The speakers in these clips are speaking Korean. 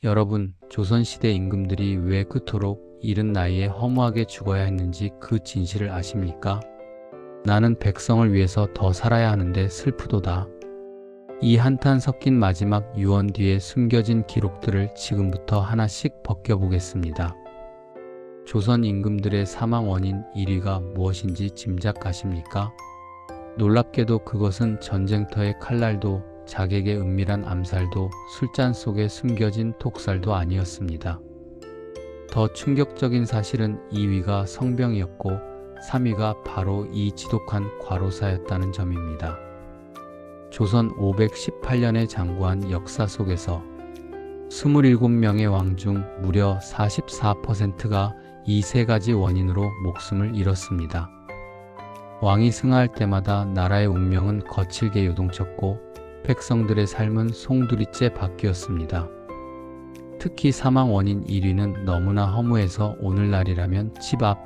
여러분, 조선시대 임금들이 왜 그토록 이른 나이에 허무하게 죽어야 했는지 그 진실을 아십니까? 나는 백성을 위해서 더 살아야 하는데 슬프도다. 이 한탄 섞인 마지막 유언 뒤에 숨겨진 기록들을 지금부터 하나씩 벗겨보겠습니다. 조선 임금들의 사망 원인 1위가 무엇인지 짐작가십니까? 놀랍게도 그것은 전쟁터의 칼날도 자객의 은밀한 암살도 술잔 속에 숨겨진 독살도 아니었습니다. 더 충격적인 사실은 2위가 성병이었고 3위가 바로 이 지독한 과로사였다는 점입니다. 조선 518년에 장구한 역사 속에서 27명의 왕 중 무려 44%가 이 세 가지 원인으로 목숨을 잃었습니다. 왕이 승하할 때마다 나라의 운명은 거칠게 요동쳤고 백성들의 삶은 송두리째 바뀌었습니다. 특히 사망 원인 1위는 너무나 허무해서 오늘날이라면 집 앞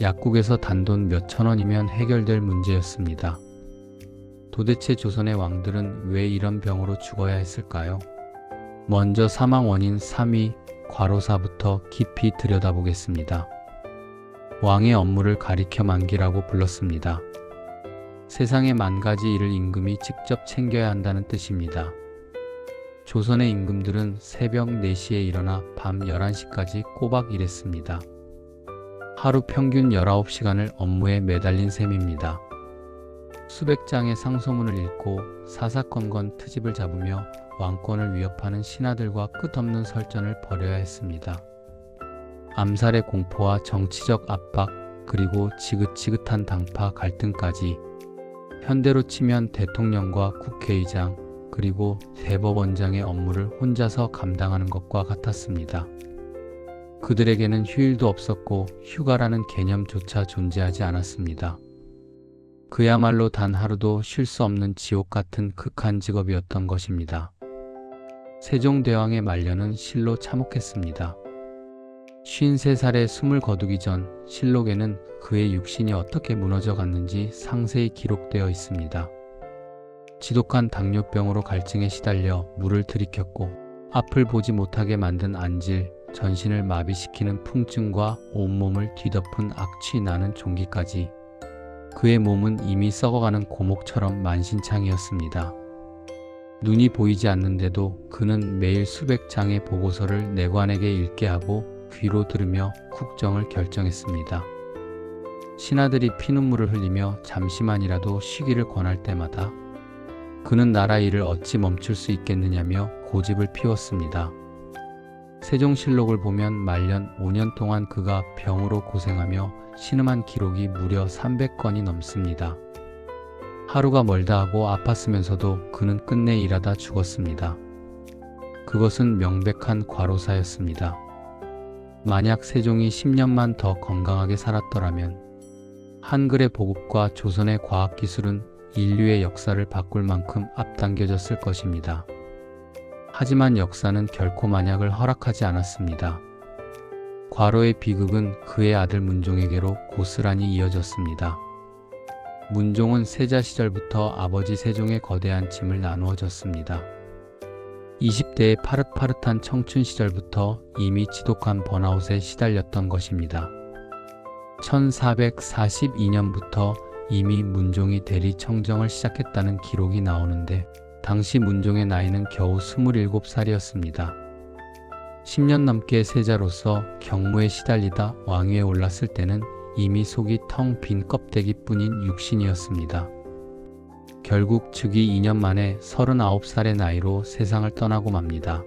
약국에서 단돈 몇천 원이면 해결될 문제였습니다. 도대체 조선의 왕들은 왜 이런 병으로 죽어야 했을까요? 먼저 사망 원인 3위 과로사부터 깊이 들여다보겠습니다. 왕의 업무를 가리켜 만기라고 불렀습니다. 세상의 만 가지 일을 임금이 직접 챙겨야 한다는 뜻입니다. 조선의 임금들은 새벽 4시에 일어나 밤 11시까지 꼬박 일했습니다. 하루 평균 19시간을 업무에 매달린 셈입니다. 수백 장의 상소문을 읽고 사사건건 트집을 잡으며 왕권을 위협하는 신하들과 끝없는 설전을 벌여야 했습니다. 암살의 공포와 정치적 압박, 그리고 지긋지긋한 당파 갈등까지 현대로 치면 대통령과 국회의장, 그리고 대법원장의 업무를 혼자서 감당하는 것과 같았습니다. 그들에게는 휴일도 없었고 휴가라는 개념조차 존재하지 않았습니다. 그야말로 단 하루도 쉴 수 없는 지옥 같은 극한 직업이었던 것입니다. 세종대왕의 말년은 실로 참혹했습니다. 53살에 숨을 거두기 전 실록에는 그의 육신이 어떻게 무너져 갔는지 상세히 기록되어 있습니다. 지독한 당뇨병으로 갈증에 시달려 물을 들이켰고 앞을 보지 못하게 만든 안질, 전신을 마비시키는 풍증과 온몸을 뒤덮은 악취 나는 종기까지 그의 몸은 이미 썩어가는 고목처럼 만신창이었습니다. 눈이 보이지 않는데도 그는 매일 수백 장의 보고서를 내관에게 읽게 하고 귀로 들으며 국정을 결정했습니다. 신하들이 피눈물을 흘리며 잠시만이라도 쉬기를 권할 때마다 그는 나라 일을 어찌 멈출 수 있겠느냐며 고집을 피웠습니다. 세종실록을 보면 말년 5년 동안 그가 병으로 고생하며 신음한 기록이 무려 300건이 넘습니다. 하루가 멀다 하고 아팠으면서도 그는 끝내 일하다 죽었습니다. 그것은 명백한 과로사였습니다. 만약 세종이 10년만 더 건강하게 살았더라면 한글의 보급과 조선의 과학기술은 인류의 역사를 바꿀 만큼 앞당겨졌을 것입니다. 하지만 역사는 결코 만약을 허락하지 않았습니다. 과로의 비극은 그의 아들 문종에게로 고스란히 이어졌습니다. 문종은 세자 시절부터 아버지 세종의 거대한 짐을 나누어 졌습니다. 20대의 파릇파릇한 청춘 시절부터 이미 지독한 번아웃에 시달렸던 것입니다. 1442년부터 이미 문종이 대리 청정을 시작했다는 기록이 나오는데 당시 문종의 나이는 겨우 27살이었습니다. 10년 넘게 세자로서 경무에 시달리다 왕위에 올랐을 때는 이미 속이 텅 빈 껍데기뿐인 육신이었습니다. 결국 즉위 2년 만에 39살의 나이로 세상을 떠나고 맙니다.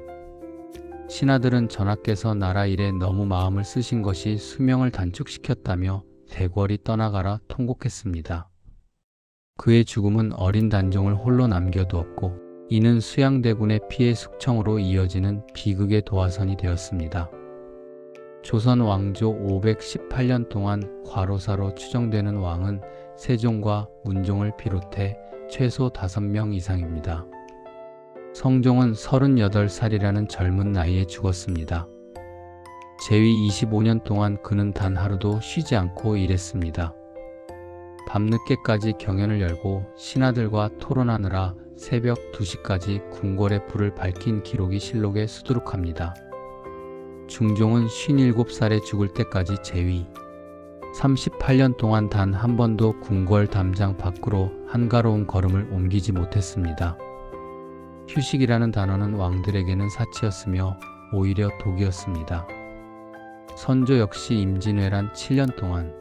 신하들은 전하께서 나라 일에 너무 마음을 쓰신 것이 수명을 단축시켰다며 대궐이 떠나가라 통곡했습니다. 그의 죽음은 어린 단종을 홀로 남겨두었고 이는 수양대군의 피해 숙청으로 이어지는 비극의 도화선이 되었습니다. 조선 왕조 518년 동안 과로사로 추정되는 왕은 세종과 문종을 비롯해 최소 5명 이상입니다. 성종은 38살이라는 젊은 나이에 죽었습니다. 재위 25년 동안 그는 단 하루도 쉬지 않고 일했습니다. 밤늦게까지 경연을 열고 신하들과 토론하느라 새벽 2시까지 궁궐의 불을 밝힌 기록이 실록에 수두룩합니다. 중종은 57살에 죽을 때까지 재위. 38년 동안 단 한 번도 궁궐 담장 밖으로 한가로운 걸음을 옮기지 못했습니다. 휴식이라는 단어는 왕들에게는 사치였으며 오히려 독이었습니다. 선조 역시 임진왜란 7년 동안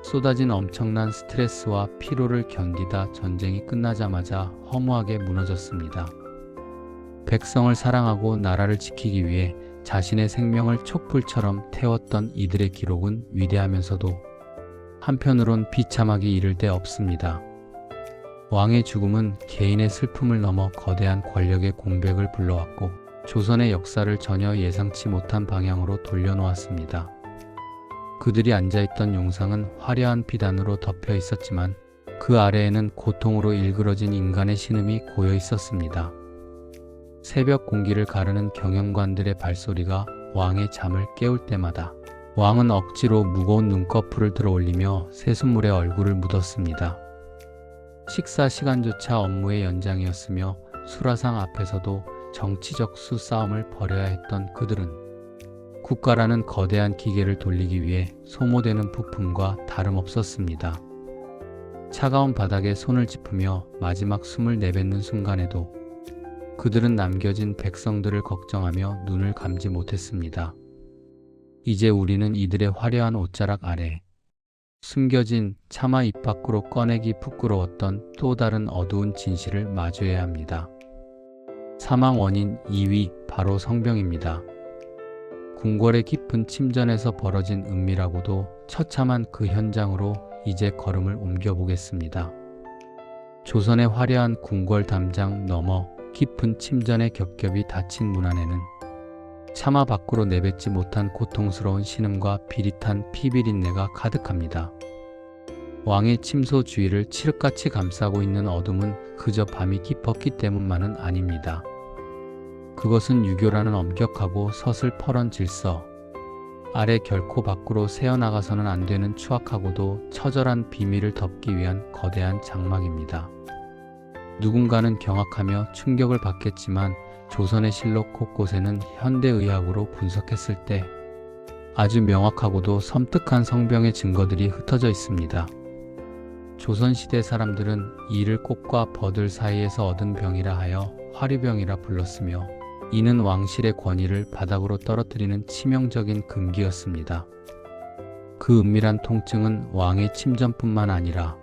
쏟아진 엄청난 스트레스와 피로를 견디다 전쟁이 끝나자마자 허무하게 무너졌습니다. 백성을 사랑하고 나라를 지키기 위해 자신의 생명을 촛불처럼 태웠던 이들의 기록은 위대하면서도 한편으론 비참하기 이를 데 없습니다. 왕의 죽음은 개인의 슬픔을 넘어 거대한 권력의 공백을 불러왔고 조선의 역사를 전혀 예상치 못한 방향으로 돌려놓았습니다. 그들이 앉아있던 용상은 화려한 비단으로 덮여 있었지만 그 아래에는 고통으로 일그러진 인간의 신음이 고여 있었습니다. 새벽 공기를 가르는 경영관들의 발소리가 왕의 잠을 깨울 때마다 왕은 억지로 무거운 눈꺼풀을 들어 올리며 새순물에 얼굴을 묻었습니다. 식사 시간조차 업무의 연장이었으며 수라상 앞에서도 정치적 수싸움을 벌여야 했던 그들은 국가라는 거대한 기계를 돌리기 위해 소모되는 부품과 다름없었습니다. 차가운 바닥에 손을 짚으며 마지막 숨을 내뱉는 순간에도 그들은 남겨진 백성들을 걱정하며 눈을 감지 못했습니다. 이제 우리는 이들의 화려한 옷자락 아래 숨겨진 차마 입 밖으로 꺼내기 부끄러웠던 또 다른 어두운 진실을 마주해야 합니다. 사망 원인 2위 바로 성병입니다. 궁궐의 깊은 침전에서 벌어진 은밀하고도 처참한 그 현장으로 이제 걸음을 옮겨보겠습니다. 조선의 화려한 궁궐 담장 너머 깊은 침전의 겹겹이 닫힌 문 안에는 차마 밖으로 내뱉지 못한 고통스러운 신음과 비릿한 피비린내가 가득합니다. 왕의 침소 주위를 칠흑같이 감싸고 있는 어둠은 그저 밤이 깊었기 때문만은 아닙니다. 그것은 유교라는 엄격하고 서슬퍼런 질서 아래 결코 밖으로 새어나가서는 안 되는 추악하고도 처절한 비밀을 덮기 위한 거대한 장막입니다. 누군가는 경악하며 충격을 받겠지만 조선의 실록 곳곳에는 현대의학으로 분석했을 때 아주 명확하고도 섬뜩한 성병의 증거들이 흩어져 있습니다. 조선시대 사람들은 이를 꽃과 버들 사이에서 얻은 병이라 하여 화류병이라 불렀으며 이는 왕실의 권위를 바닥으로 떨어뜨리는 치명적인 금기였습니다. 그 은밀한 통증은 왕의 침전뿐만 아니라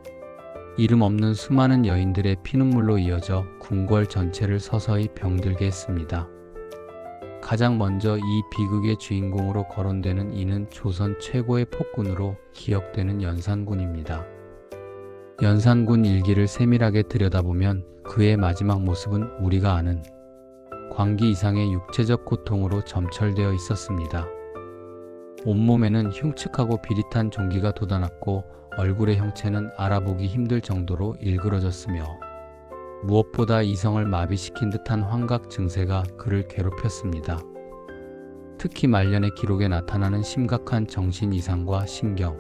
이름 없는 수많은 여인들의 피눈물로 이어져 궁궐 전체를 서서히 병들게 했습니다. 가장 먼저 이 비극의 주인공으로 거론되는 이는 조선 최고의 폭군으로 기억되는 연산군입니다. 연산군 일기를 세밀하게 들여다보면 그의 마지막 모습은 우리가 아는 광기 이상의 육체적 고통으로 점철되어 있었습니다. 온몸에는 흉측하고 비릿한 종기가 돋아났고 얼굴의 형체는 알아보기 힘들 정도로 일그러졌으며 무엇보다 이성을 마비시킨 듯한 환각 증세가 그를 괴롭혔습니다. 특히 말년의 기록에 나타나는 심각한 정신 이상과 신경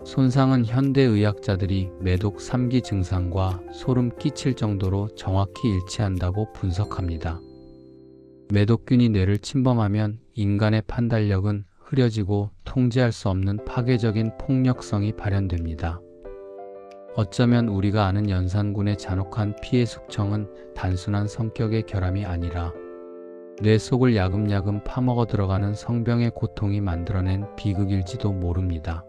손상은 현대의학자들이 매독 3기 증상과 소름 끼칠 정도로 정확히 일치한다고 분석합니다. 매독균이 뇌를 침범하면 인간의 판단력은 흐려지고 통제할 수 없는 파괴적인 폭력성이 발현됩니다. 어쩌면 우리가 아는 연산군의 잔혹한 피해 숙청은 단순한 성격의 결함이 아니라 뇌 속을 야금야금 파먹어 들어가는 성병의 고통이 만들어낸 비극일지도 모릅니다.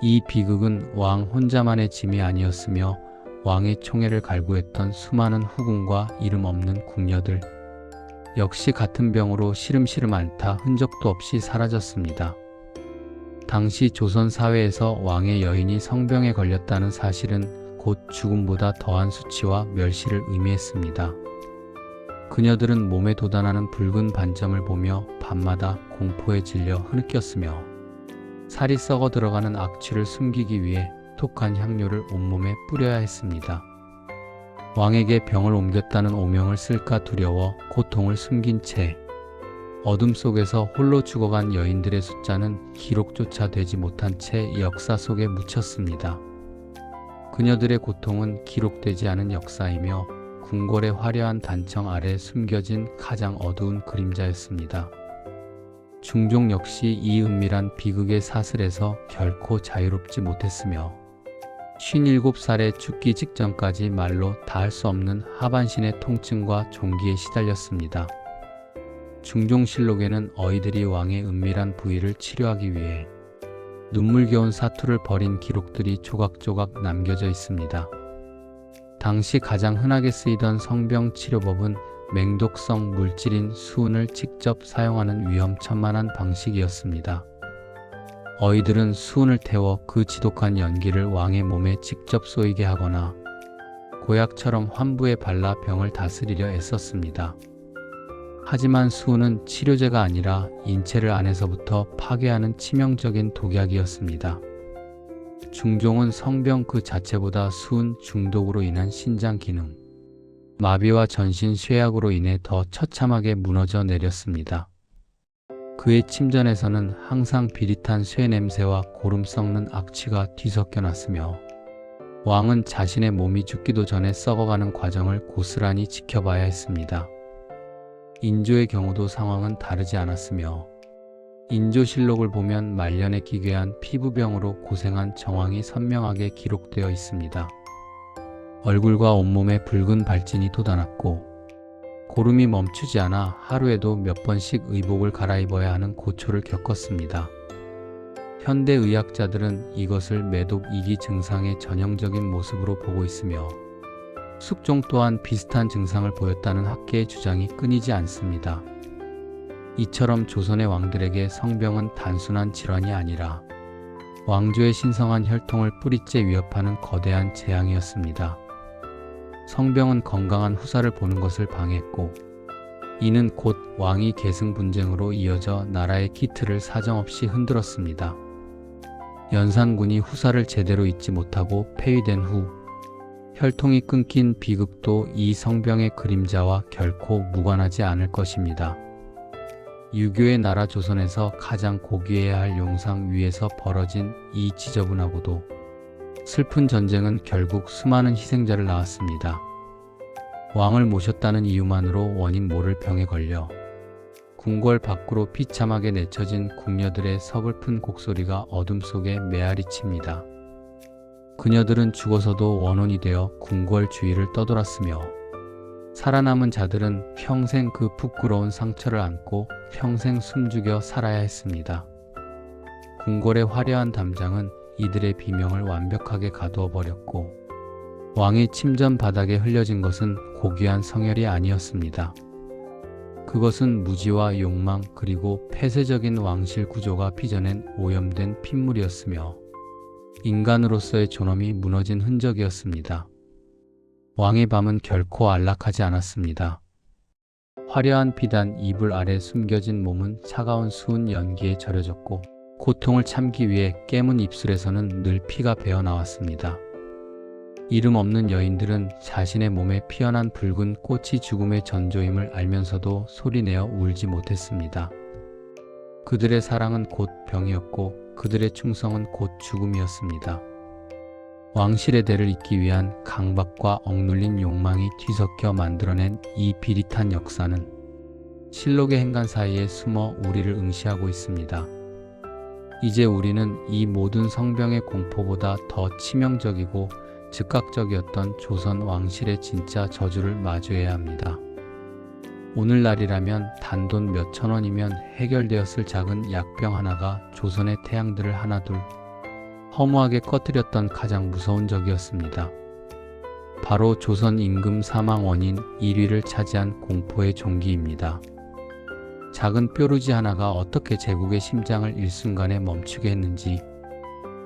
이 비극은 왕 혼자만의 짐이 아니었으며 왕의 총애를 갈구했던 수많은 후궁과 이름 없는 궁녀들 역시 같은 병으로 시름시름 앓다 흔적도 없이 사라졌습니다. 당시 조선 사회에서 왕의 여인이 성병에 걸렸다는 사실은 곧 죽음보다 더한 수치와 멸시를 의미했습니다. 그녀들은 몸에 돋아나는 붉은 반점을 보며 밤마다 공포에 질려 흐느꼈으며 살이 썩어 들어가는 악취를 숨기기 위해 독한 향료를 온몸에 뿌려야 했습니다. 왕에게 병을 옮겼다는 오명을 쓸까 두려워 고통을 숨긴 채 어둠 속에서 홀로 죽어간 여인들의 숫자는 기록조차 되지 못한 채 역사 속에 묻혔습니다. 그녀들의 고통은 기록되지 않은 역사이며 궁궐의 화려한 단청 아래 숨겨진 가장 어두운 그림자였습니다. 중종 역시 이 은밀한 비극의 사슬에서 결코 자유롭지 못했으며 57살에 죽기 직전까지 말로 닿을 수 없는 하반신의 통증과 종기에 시달렸습니다. 중종실록에는 어이들이 왕의 은밀한 부위를 치료하기 위해 눈물겨운 사투를 벌인 기록들이 조각조각 남겨져 있습니다. 당시 가장 흔하게 쓰이던 성병 치료법은 맹독성 물질인 수은을 직접 사용하는 위험천만한 방식이었습니다. 어이들은 수은을 태워 그 지독한 연기를 왕의 몸에 직접 쏘이게 하거나 고약처럼 환부에 발라 병을 다스리려 애썼습니다. 하지만 수은은 치료제가 아니라 인체를 안에서부터 파괴하는 치명적인 독약이었습니다. 중종은 성병 그 자체보다 수은 중독으로 인한 신장 기능, 마비와 전신 쇠약으로 인해 더 처참하게 무너져 내렸습니다. 그의 침전에서는 항상 비릿한 쇠 냄새와 고름 썩는 악취가 뒤섞여 났으며 왕은 자신의 몸이 죽기도 전에 썩어가는 과정을 고스란히 지켜봐야 했습니다. 인조의 경우도 상황은 다르지 않았으며 인조실록을 보면 말년에 기괴한 피부병으로 고생한 정황이 선명하게 기록되어 있습니다. 얼굴과 온몸에 붉은 발진이 돋아났고 고름이 멈추지 않아 하루에도 몇 번씩 의복을 갈아입어야 하는 고초를 겪었습니다. 현대 의학자들은 이것을 매독이기 증상의 전형적인 모습으로 보고 있으며 숙종 또한 비슷한 증상을 보였다는 학계의 주장이 끊이지 않습니다. 이처럼 조선의 왕들에게 성병은 단순한 질환이 아니라 왕조의 신성한 혈통을 뿌리째 위협하는 거대한 재앙이었습니다. 성병은 건강한 후사를 보는 것을 방해했고 이는 곧 왕위 계승 분쟁으로 이어져 나라의 기틀을 사정없이 흔들었습니다. 연산군이 후사를 제대로 잊지 못하고 폐위된 후 혈통이 끊긴 비극도 이 성병의 그림자와 결코 무관하지 않을 것입니다. 유교의 나라 조선에서 가장 고귀해야 할 용상 위에서 벌어진 이 지저분하고도 슬픈 전쟁은 결국 수많은 희생자를 낳았습니다. 왕을 모셨다는 이유만으로 원인 모를 병에 걸려 궁궐 밖으로 비참하게 내쳐진 궁녀들의 서글픈 곡소리가 어둠 속에 메아리칩니다. 그녀들은 죽어서도 원혼이 되어 궁궐 주위를 떠돌았으며 살아남은 자들은 평생 그 부끄러운 상처를 안고 평생 숨죽여 살아야 했습니다. 궁궐의 화려한 담장은 이들의 비명을 완벽하게 가두어 버렸고 왕의 침전 바닥에 흘려진 것은 고귀한 성혈이 아니었습니다. 그것은 무지와 욕망 그리고 폐쇄적인 왕실 구조가 빚어낸 오염된 핏물이었으며 인간으로서의 존엄이 무너진 흔적이었습니다. 왕의 밤은 결코 안락하지 않았습니다. 화려한 비단 이불 아래 숨겨진 몸은 차가운 수은 연기에 절여졌고 고통을 참기 위해 깨문 입술에서는 늘 피가 배어 나왔습니다. 이름 없는 여인들은 자신의 몸에 피어난 붉은 꽃이 죽음의 전조임을 알면서도 소리내어 울지 못했습니다. 그들의 사랑은 곧 병이었고 그들의 충성은 곧 죽음이었습니다. 왕실의 대를 잇기 위한 강박과 억눌린 욕망이 뒤섞여 만들어낸 이 비릿한 역사는 실록의 행간 사이에 숨어 우리를 응시하고 있습니다. 이제 우리는 이 모든 성병의 공포보다 더 치명적이고 즉각적이었던 조선 왕실의 진짜 저주를 마주해야 합니다. 오늘날이라면 단돈 몇천 원이면 해결되었을 작은 약병 하나가 조선의 태양들을 하나둘 허무하게 꺼뜨렸던 가장 무서운 적이었습니다. 바로 조선 임금 사망 원인 1위를 차지한 공포의 종기입니다. 작은 뾰루지 하나가 어떻게 제국의 심장을 일순간에 멈추게 했는지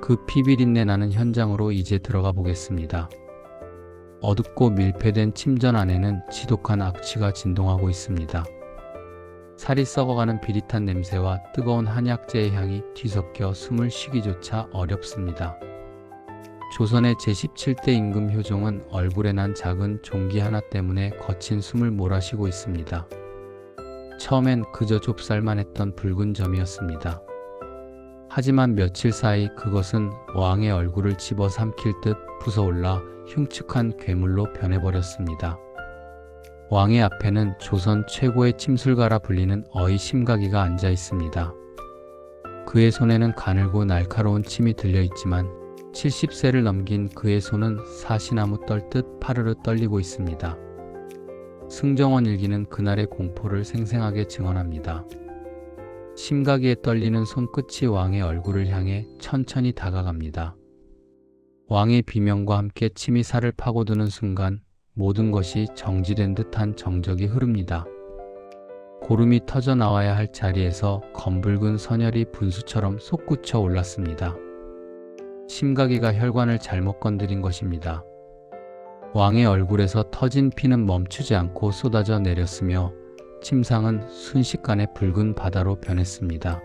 그 피비린내 나는 현장으로 이제 들어가 보겠습니다. 어둡고 밀폐된 침전 안에는 지독한 악취가 진동하고 있습니다. 살이 썩어가는 비릿한 냄새와 뜨거운 한약재의 향이 뒤섞여 숨을 쉬기조차 어렵습니다. 조선의 제17대 임금 효종은 얼굴에 난 작은 종기 하나 때문에 거친 숨을 몰아쉬고 있습니다. 처음엔 그저 좁쌀만 했던 붉은 점이었습니다. 하지만 며칠 사이 그것은 왕의 얼굴을 집어삼킬 듯 부서올라 흉측한 괴물로 변해버렸습니다. 왕의 앞에는 조선 최고의 침술가라 불리는 어이 심가기가 앉아 있습니다. 그의 손에는 가늘고 날카로운 침이 들려 있지만 70세를 넘긴 그의 손은 사시나무 떨듯 파르르 떨리고 있습니다. 승정원 일기는 그날의 공포를 생생하게 증언합니다. 심가기에 떨리는 손끝이 왕의 얼굴을 향해 천천히 다가갑니다. 왕의 비명과 함께 침이 살을 파고드는 순간 모든 것이 정지된 듯한 정적이 흐릅니다. 고름이 터져 나와야 할 자리에서 검붉은 선혈이 분수처럼 솟구쳐 올랐습니다. 심가기가 혈관을 잘못 건드린 것입니다. 왕의 얼굴에서 터진 피는 멈추지 않고 쏟아져 내렸으며 침상은 순식간에 붉은 바다로 변했습니다.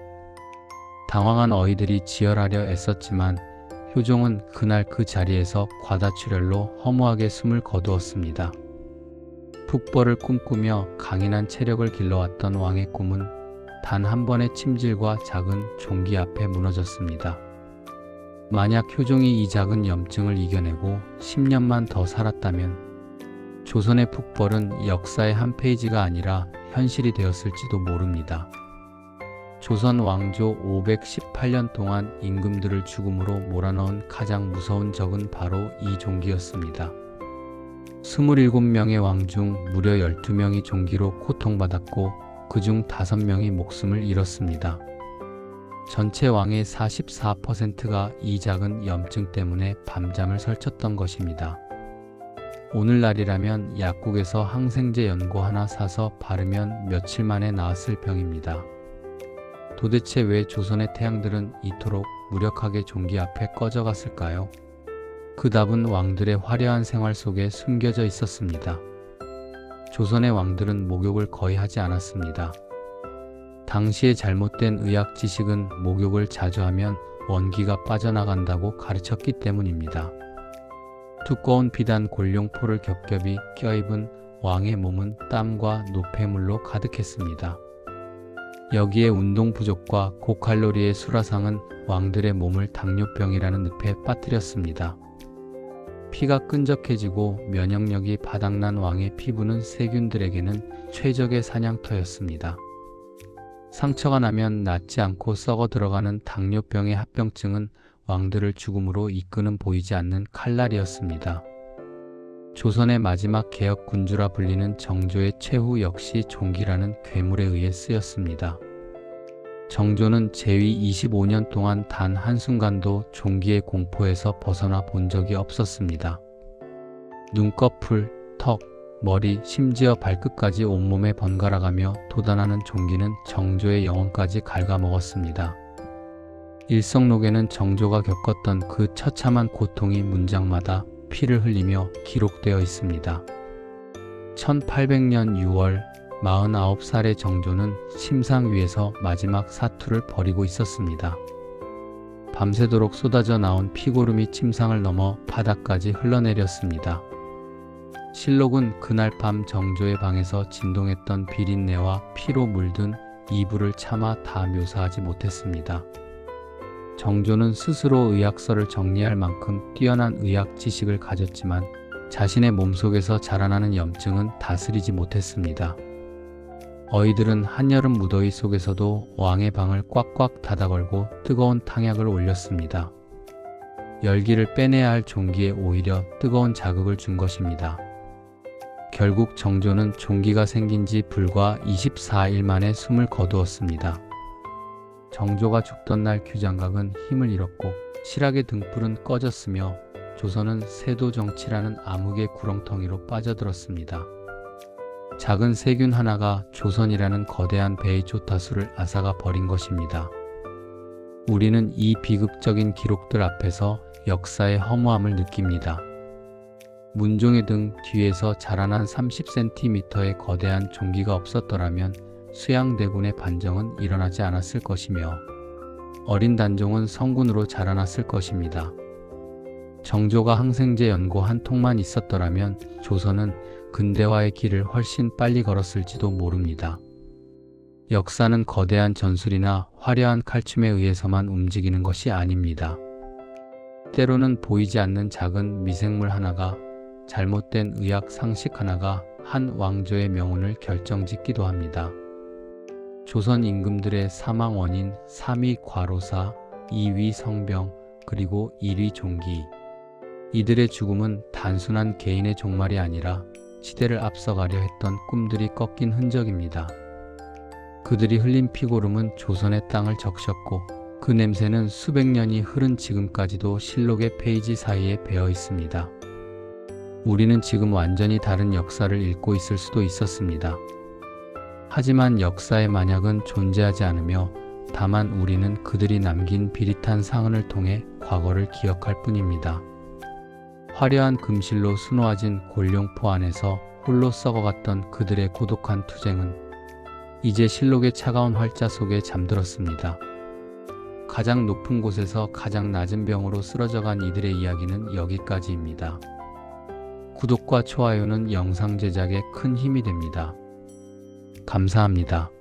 당황한 어이들이 지혈하려 애썼지만 효종은 그날 그 자리에서 과다출혈로 허무하게 숨을 거두었습니다. 북벌을 꿈꾸며 강인한 체력을 길러왔던 왕의 꿈은 단 한 번의 침질과 작은 종기 앞에 무너졌습니다. 만약 효종이 이 작은 염증을 이겨내고 10년만 더 살았다면 조선의 북벌은 역사의 한 페이지가 아니라 현실이 되었을지도 모릅니다. 조선 왕조 518년 동안 임금들을 죽음으로 몰아넣은 가장 무서운 적은 바로 이 종기였습니다. 27명의 왕 중 무려 12명이 종기로 고통받았고 그중 5명이 목숨을 잃었습니다. 전체 왕의 44%가 이 작은 염증 때문에 밤잠을 설쳤던 것입니다. 오늘날이라면 약국에서 항생제 연고 하나 사서 바르면 며칠 만에 나았을 병입니다. 도대체 왜 조선의 태양들은 이토록 무력하게 종기 앞에 꺼져갔을까요? 그 답은 왕들의 화려한 생활 속에 숨겨져 있었습니다. 조선의 왕들은 목욕을 거의 하지 않았습니다. 당시의 잘못된 의학 지식은 목욕을 자주 하면 원기가 빠져나간다고 가르쳤기 때문입니다. 두꺼운 비단 골룡포를 겹겹이 껴입은 왕의 몸은 땀과 노폐물로 가득했습니다. 여기에 운동 부족과 고칼로리의 수라상은 왕들의 몸을 당뇨병이라는 늪에 빠뜨렸습니다. 피가 끈적해지고 면역력이 바닥난 왕의 피부는 세균들에게는 최적의 사냥터였습니다. 상처가 나면 낫지 않고 썩어 들어가는 당뇨병의 합병증은 왕들을 죽음으로 이끄는 보이지 않는 칼날이었습니다. 조선의 마지막 개혁 군주라 불리는 정조의 최후 역시 종기라는 괴물에 의해 쓰였습니다. 정조는 재위 25년 동안 단 한순간도 종기의 공포에서 벗어나 본 적이 없었습니다. 눈꺼풀, 턱, 머리, 심지어 발끝까지 온몸에 번갈아가며 도단하는 종기는 정조의 영혼까지 갉아먹었습니다. 일성록에는 정조가 겪었던 그 처참한 고통이 문장마다 피를 흘리며 기록되어 있습니다. 1800년 6월 49살의 정조는 침상 위에서 마지막 사투를 벌이고 있었습니다. 밤새도록 쏟아져 나온 피고름이 침상을 넘어 바닥까지 흘러내렸습니다. 실록은 그날 밤 정조의 방에서 진동했던 비린내와 피로 물든 이불을 차마 다 묘사하지 못했습니다. 정조는 스스로 의학서를 정리할 만큼 뛰어난 의학 지식을 가졌지만 자신의 몸속에서 자라나는 염증은 다스리지 못했습니다. 어이들은 한여름 무더위 속에서도 왕의 방을 꽉꽉 닫아걸고 뜨거운 탕약을 올렸습니다. 열기를 빼내야 할 종기에 오히려 뜨거운 자극을 준 것입니다. 결국 정조는 종기가 생긴 지 불과 24일 만에 숨을 거두었습니다. 정조가 죽던 날 규장각은 힘을 잃었고 실학의 등불은 꺼졌으며 조선은 세도정치라는 암흑의 구렁텅이로 빠져들었습니다. 작은 세균 하나가 조선이라는 거대한 배의 조타수를 앗아가 버린 것입니다. 우리는 이 비극적인 기록들 앞에서 역사의 허무함을 느낍니다. 문종의 등 뒤에서 자라난 30cm의 거대한 종기가 없었더라면 수양대군의 반정은 일어나지 않았을 것이며 어린 단종은 성군으로 자라났을 것입니다. 정조가 항생제 연고 한 통만 있었더라면 조선은 근대화의 길을 훨씬 빨리 걸었을지도 모릅니다. 역사는 거대한 전술이나 화려한 칼춤에 의해서만 움직이는 것이 아닙니다. 때로는 보이지 않는 작은 미생물 하나가, 잘못된 의학 상식 하나가 한 왕조의 명운을 결정짓기도 합니다. 조선 임금들의 사망 원인 3위 과로사, 2위 성병, 그리고 1위 종기. 이들의 죽음은 단순한 개인의 종말이 아니라 시대를 앞서가려 했던 꿈들이 꺾인 흔적입니다. 그들이 흘린 피고름은 조선의 땅을 적셨고 그 냄새는 수백 년이 흐른 지금까지도 실록의 페이지 사이에 배어 있습니다. 우리는 지금 완전히 다른 역사를 읽고 있을 수도 있었습니다. 하지만 역사의 만약은 존재하지 않으며 다만 우리는 그들이 남긴 비릿한 상흔을 통해 과거를 기억할 뿐입니다. 화려한 금실로 수놓아진 골룡포 안에서 홀로 썩어갔던 그들의 고독한 투쟁은 이제 실록의 차가운 활자 속에 잠들었습니다. 가장 높은 곳에서 가장 낮은 병으로 쓰러져간 이들의 이야기는 여기까지입니다. 구독과 좋아요는 영상 제작에 큰 힘이 됩니다. 감사합니다.